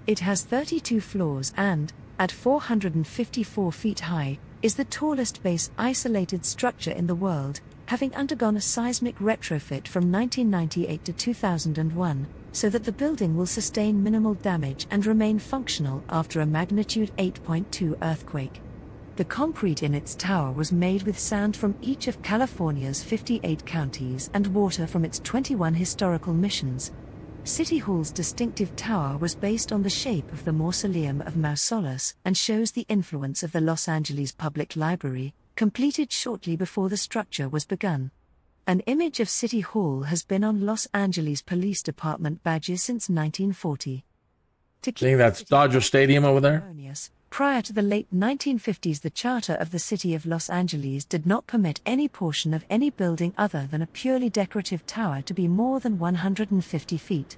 It has 32 floors and, at 454 feet high, is the tallest base-isolated structure in the world, having undergone a seismic retrofit from 1998 to 2001, so that the building will sustain minimal damage and remain functional after a magnitude 8.2 earthquake. The concrete in its tower was made with sand from each of California's 58 counties and water from its 21 historical missions. City Hall's distinctive tower was based on the shape of the Mausoleum of Mausolus and shows the influence of the Los Angeles Public Library, completed shortly before the structure was begun. An image of City Hall has been on Los Angeles Police Department badges since 1940. I think that's Dodger Stadium over there. Prior to the late 1950s, the charter of the City of Los Angeles did not permit any portion of any building other than a purely decorative tower to be more than 150 feet.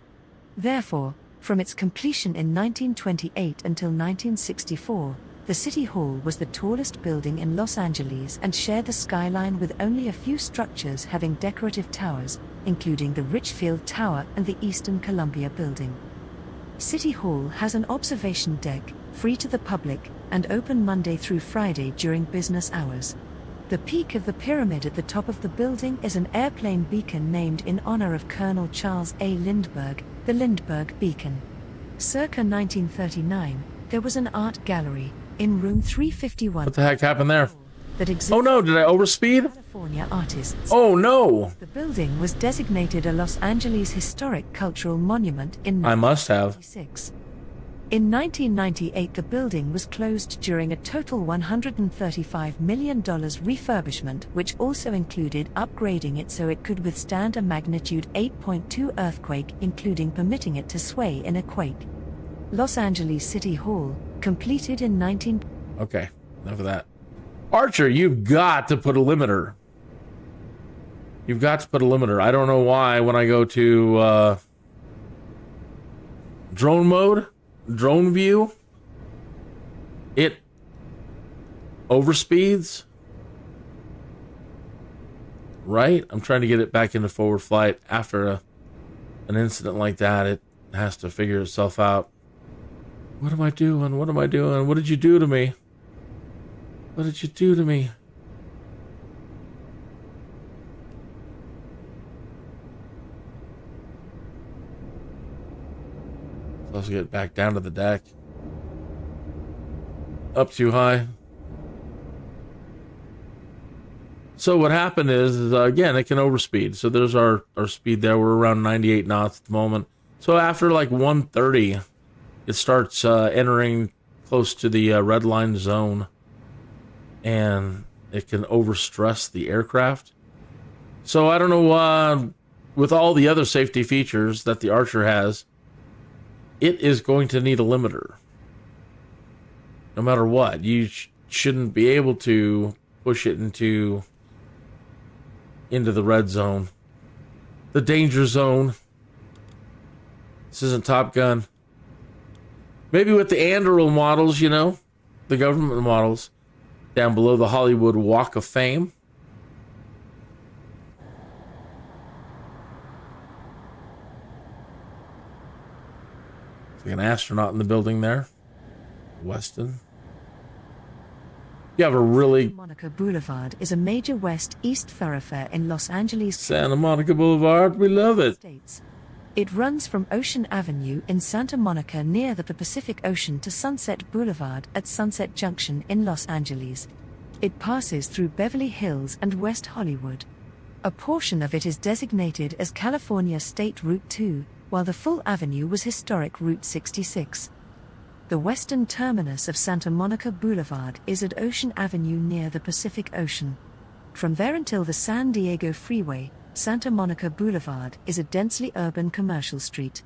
Therefore, from its completion in 1928 until 1964, the City Hall was the tallest building in Los Angeles and shared the skyline with only a few structures having decorative towers, including the Richfield Tower and the Eastern Columbia Building. City Hall has an observation deck, free to the public, and open Monday through Friday during business hours. The peak of the pyramid at the top of the building is an airplane beacon named in honor of Colonel Charles A. Lindbergh, the Lindbergh Beacon. Circa 1939, there was an art gallery in room 351. What the heck happened there? That Oh no, did I overspeed? California artists. Oh no! The building was designated a Los Angeles Historic Cultural Monument in I must have. 1996. In 1998, the building was closed during a total $135 million refurbishment, which also included upgrading it so it could withstand a magnitude 8.2 earthquake, including permitting it to sway in a quake. Los Angeles City Hall, completed in 19... Okay, enough of that. Archer, you've got to put a limiter. You've got to put a limiter. I don't know why when I go to drone mode, drone view, it overspeeds. Right? I'm trying to get it back into forward flight after an incident like that. It has to figure itself out. What am I doing? What am I doing? What did you do to me? What did you do to me? Let's get back down to the deck. Up too high. So what happened is again, it can overspeed. So there's our speed there. We're around 98 knots at the moment. So after like 130, it starts entering close to the red line zone. And it can overstress the aircraft. So I don't know, with all the other safety features that the Archer has, it is going to need a limiter. No matter what, you shouldn't be able to push it into the red zone. The danger zone. This isn't Top Gun. Maybe with the Anduril models, you know, the government models, down below the Hollywood Walk of Fame. Like an astronaut in the building there. Weston. You have a really... Santa Monica Boulevard is a major west-east thoroughfare in Los Angeles. Santa Monica Boulevard, we love it. States. It runs from Ocean Avenue in Santa Monica near the Pacific Ocean to Sunset Boulevard at Sunset Junction in Los Angeles. It passes through Beverly Hills and West Hollywood. A portion of it is designated as California State Route 2, while the full avenue was historic Route 66. The western terminus of Santa Monica Boulevard is at Ocean Avenue near the Pacific Ocean. From there until the San Diego Freeway, Santa Monica Boulevard is a densely urban commercial street.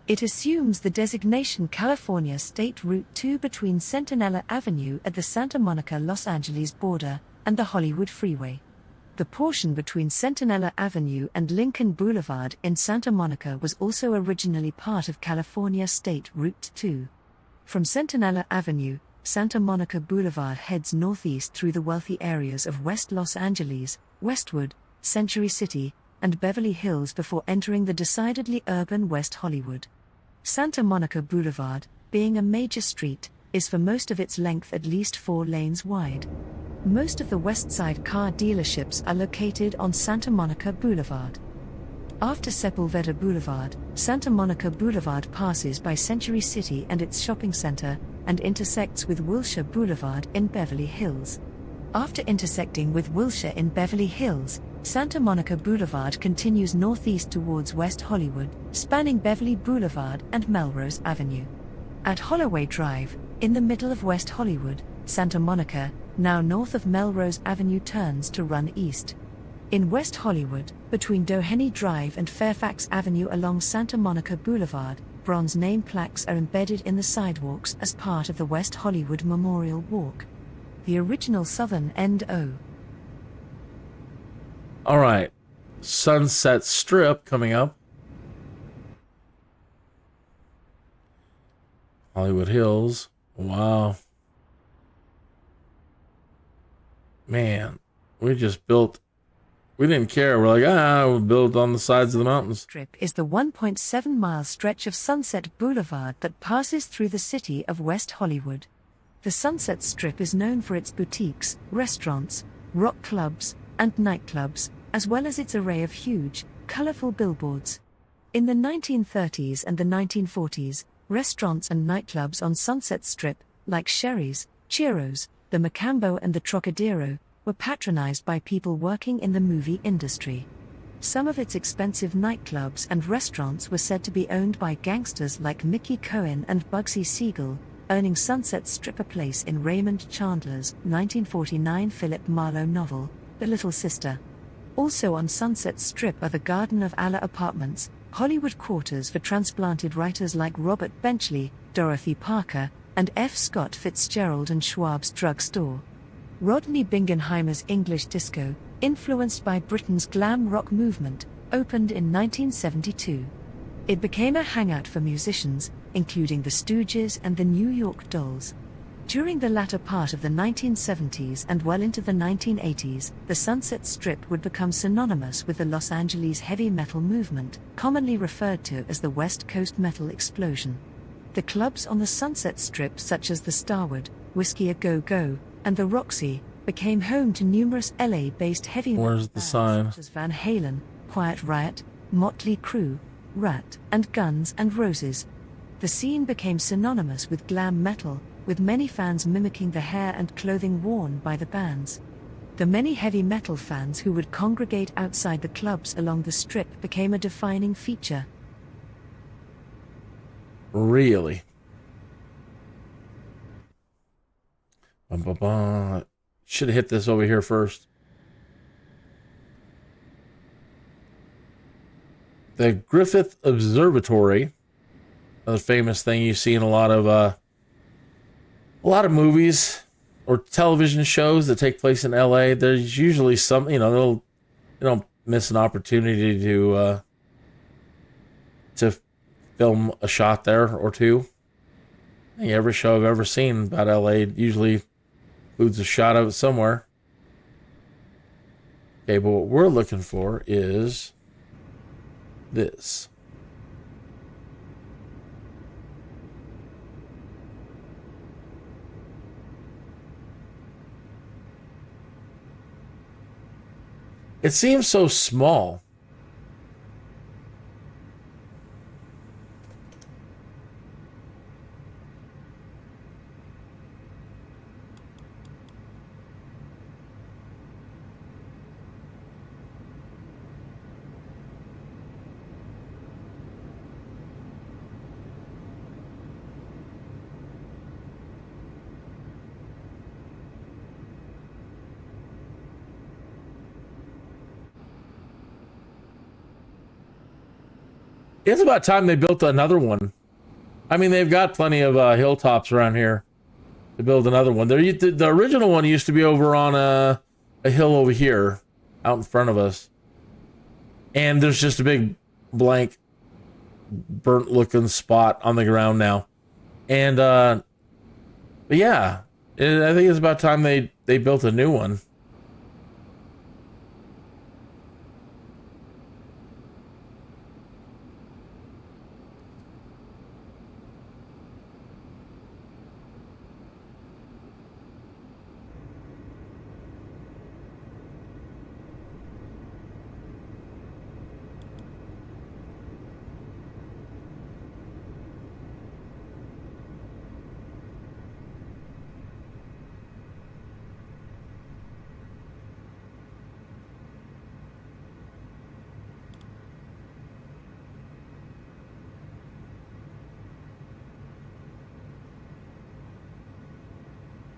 It assumes the designation California State Route 2 between Centinela Avenue at the Santa Monica-Los Angeles border and the Hollywood Freeway. The portion between Centinela Avenue and Lincoln Boulevard in Santa Monica was also originally part of California State Route 2. From Centinela Avenue, Santa Monica Boulevard heads northeast through the wealthy areas of West Los Angeles, Westwood, Century City, and Beverly Hills before entering the decidedly urban West Hollywood. Santa Monica Boulevard, being a major street, is for most of its length at least 4 lanes wide. Most of the West Side car dealerships are located on Santa Monica Boulevard. After Sepulveda Boulevard, Santa Monica Boulevard passes by Century City and its shopping center, and intersects with Wilshire Boulevard in Beverly Hills. After intersecting with Wilshire in Beverly Hills, Santa Monica Boulevard continues northeast towards West Hollywood, spanning Beverly Boulevard and Melrose Avenue. At Holloway Drive, in the middle of West Hollywood, Santa Monica, now north of Melrose Avenue, turns to run east. In West Hollywood, between Doheny Drive and Fairfax Avenue along Santa Monica Boulevard, bronze name plaques are embedded in the sidewalks as part of the West Hollywood Memorial Walk. The original southern end O. All right. Sunset Strip coming up. Hollywood Hills. Wow. Man, we just built. We didn't care. We're like, we'll build on the sides of the mountains. Strip is the 1.7-mile stretch of Sunset Boulevard that passes through the city of West Hollywood. The Sunset Strip is known for its boutiques, restaurants, rock clubs, and nightclubs, as well as its array of huge, colorful billboards. In the 1930s and the 1940s, restaurants and nightclubs on Sunset Strip, like Sherry's, Chiro's, the Macambo and the Trocadero, were patronized by people working in the movie industry. Some of its expensive nightclubs and restaurants were said to be owned by gangsters like Mickey Cohen and Bugsy Siegel, earning Sunset Strip a place in Raymond Chandler's 1949 Philip Marlowe novel, The Little Sister. Also on Sunset Strip are the Garden of Allah apartments, Hollywood quarters for transplanted writers like Robert Benchley, Dorothy Parker, and F. Scott Fitzgerald, and Schwab's Drug Store. Rodney Bingenheimer's English Disco, influenced by Britain's glam rock movement, opened in 1972. It became a hangout for musicians, including the Stooges and the New York Dolls. During the latter part of the 1970s and well into the 1980s, the Sunset Strip would become synonymous with the Los Angeles heavy metal movement, commonly referred to as the West Coast metal explosion. The clubs on the Sunset Strip, such as the Starwood, Whiskey A Go Go, and the Roxy, became home to numerous LA-based heavy metal Where's the bands sign? such as Van Halen, Quiet Riot, Motley Crue, Rat, and Guns N' Roses. The scene became synonymous with glam metal, with many fans mimicking the hair and clothing worn by the bands. The many heavy metal fans who would congregate outside the clubs along the Strip became a defining feature. Really? Should have hit this over here first. The Griffith Observatory, a famous thing you see in a lot of movies or television shows that take place in LA. There's usually some, they don't miss an opportunity to film a shot there or two. I think every show I've ever seen about LA usually includes a shot of it somewhere. Okay, but what we're looking for is this. It seems so small. It's about time they built another one. I mean, they've got plenty of hilltops around here to build another one. The original one used to be over on a hill over here, out in front of us. And there's just a big blank, burnt-looking spot on the ground now. And, but yeah, I think it's about time they built a new one.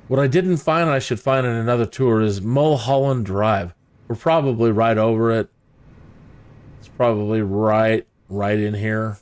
What I didn't find, and I should find in another tour, is Mulholland Drive. We're probably right over it. It's probably right in here.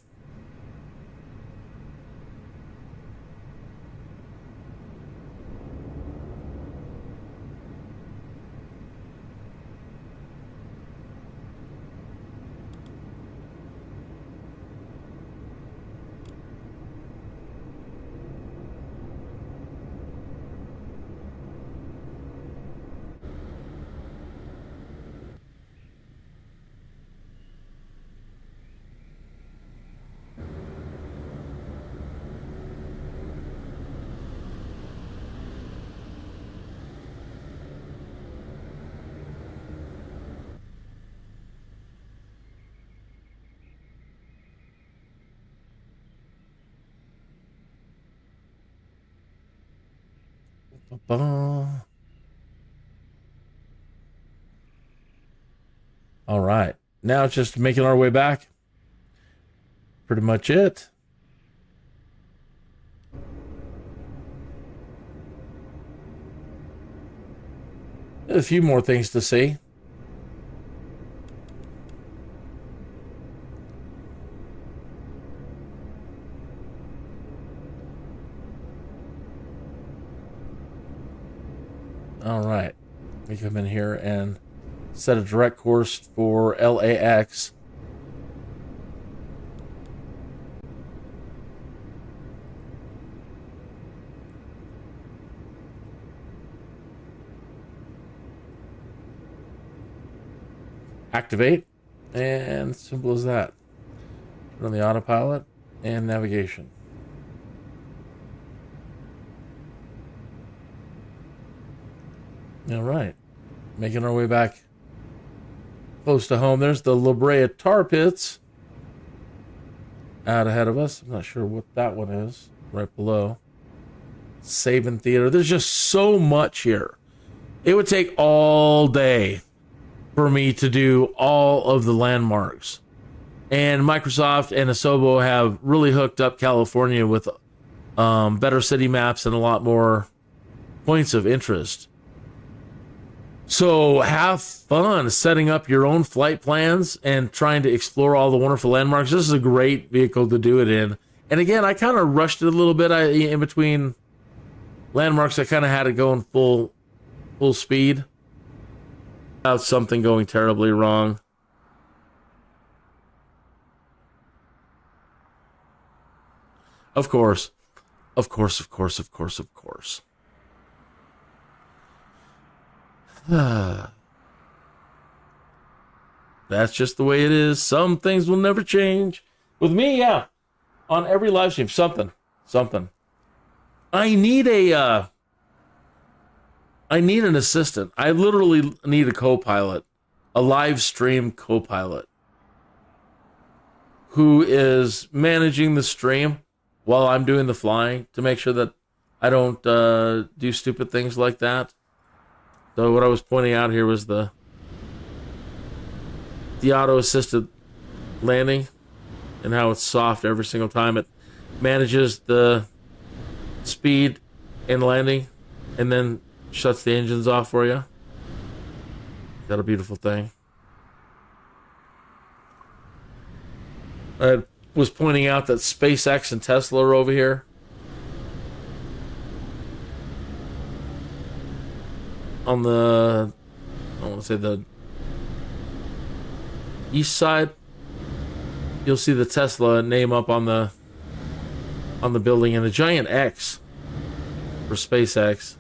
Ba-ba. All right. Now it's just making our way back. Pretty much it. A few more things to see. All right. We come in here and set a direct course for LAX. Activate, and simple as that. Put on the autopilot and navigation. All right, making our way back close to home. There's the La Brea Tar Pits out ahead of us. I'm not sure what that one is. Right below. Saban Theater. There's just so much here. It would take all day for me to do all of the landmarks. And Microsoft and ASOBO have really hooked up California with better city maps and a lot more points of interest. So have fun setting up your own flight plans and trying to explore all the wonderful landmarks. This is a great vehicle to do it in. And again, I kind of rushed it a little bit in between landmarks. I kind of had it going full speed. Without something going terribly wrong. Of course. Of course, of course, of course, of course. That's just the way it is. Some things will never change. With me, yeah. On every live stream, something. I need an assistant. I literally need a co-pilot, a live stream co-pilot who is managing the stream while I'm doing the flying to make sure that I don't do stupid things like that. So what I was pointing out here was the auto-assisted landing and how it's soft every single time. It manages the speed and landing and then shuts the engines off for you. Is that a beautiful thing? I was pointing out that SpaceX and Tesla are over here. On the, I want to say the east side, you'll see the Tesla name up on the building and the giant X for SpaceX.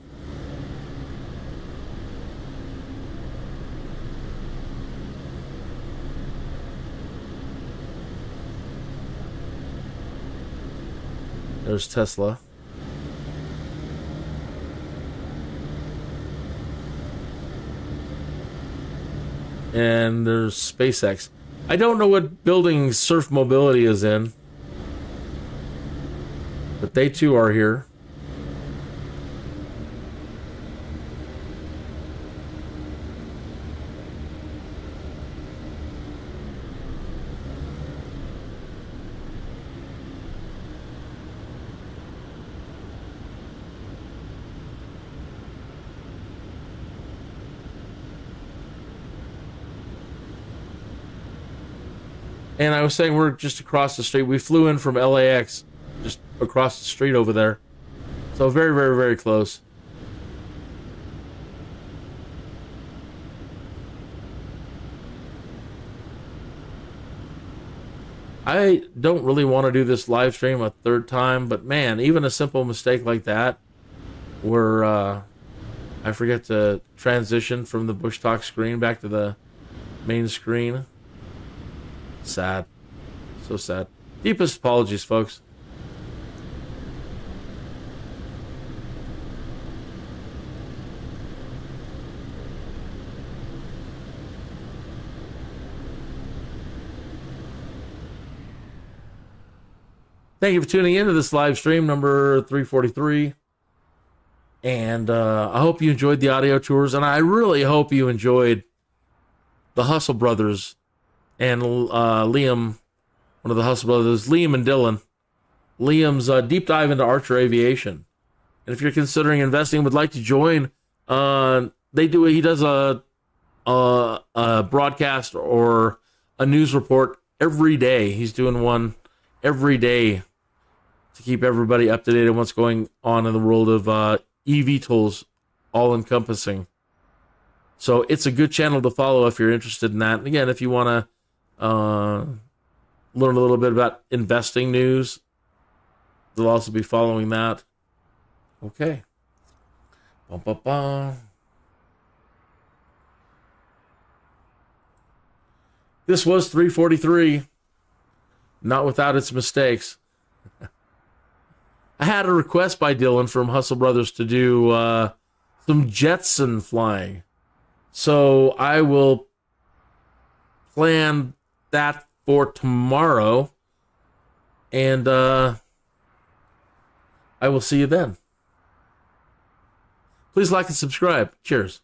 There's Tesla. And there's SpaceX. I don't know what building Surf Mobility is in, but they too are here. And I was saying we're just across the street. We flew in from LAX, just across the street over there. So very, very, very close. I don't really want to do this live stream a third time, but man, even a simple mistake like that, where I forget to transition from the Bushtalk screen back to the main screen. Sad. So sad. Deepest apologies, folks. Thank you for tuning in to this live stream number 343. And I hope you enjoyed the audio tours, and I really hope you enjoyed the Hustle brothers and Liam, one of the Hustle brothers, Liam and Dylan. Liam's deep dive into Archer Aviation. And if you're considering investing, would like to join, he does a broadcast or a news report every day. He's doing one every day to keep everybody up to date on what's going on in the world of eVTOLs, all encompassing. So it's a good channel to follow if you're interested in that. And again, if you want to learn a little bit about investing news, they'll also be following that. Okay. Bum, bum, bum. This was 343. Not without its mistakes. I had a request by Dylan from Hustle Brothers to do some Jetson flying. So I will plan that for tomorrow. And I will see you then. Please like and subscribe. Cheers.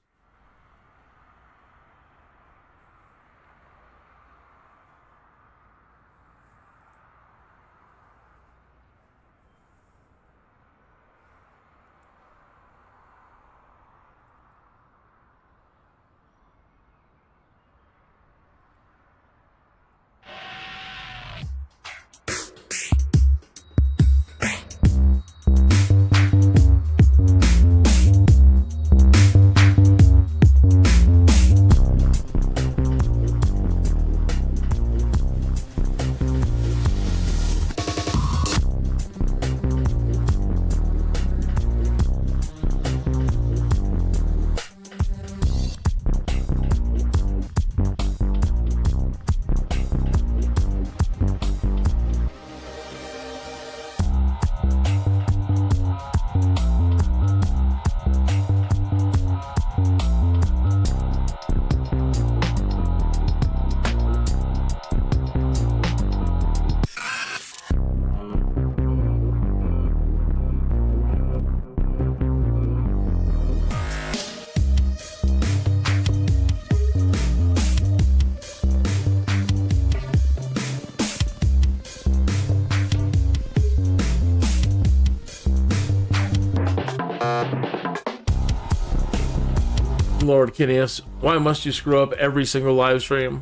Lord Kineas, why must you screw up every single live stream?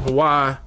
Why?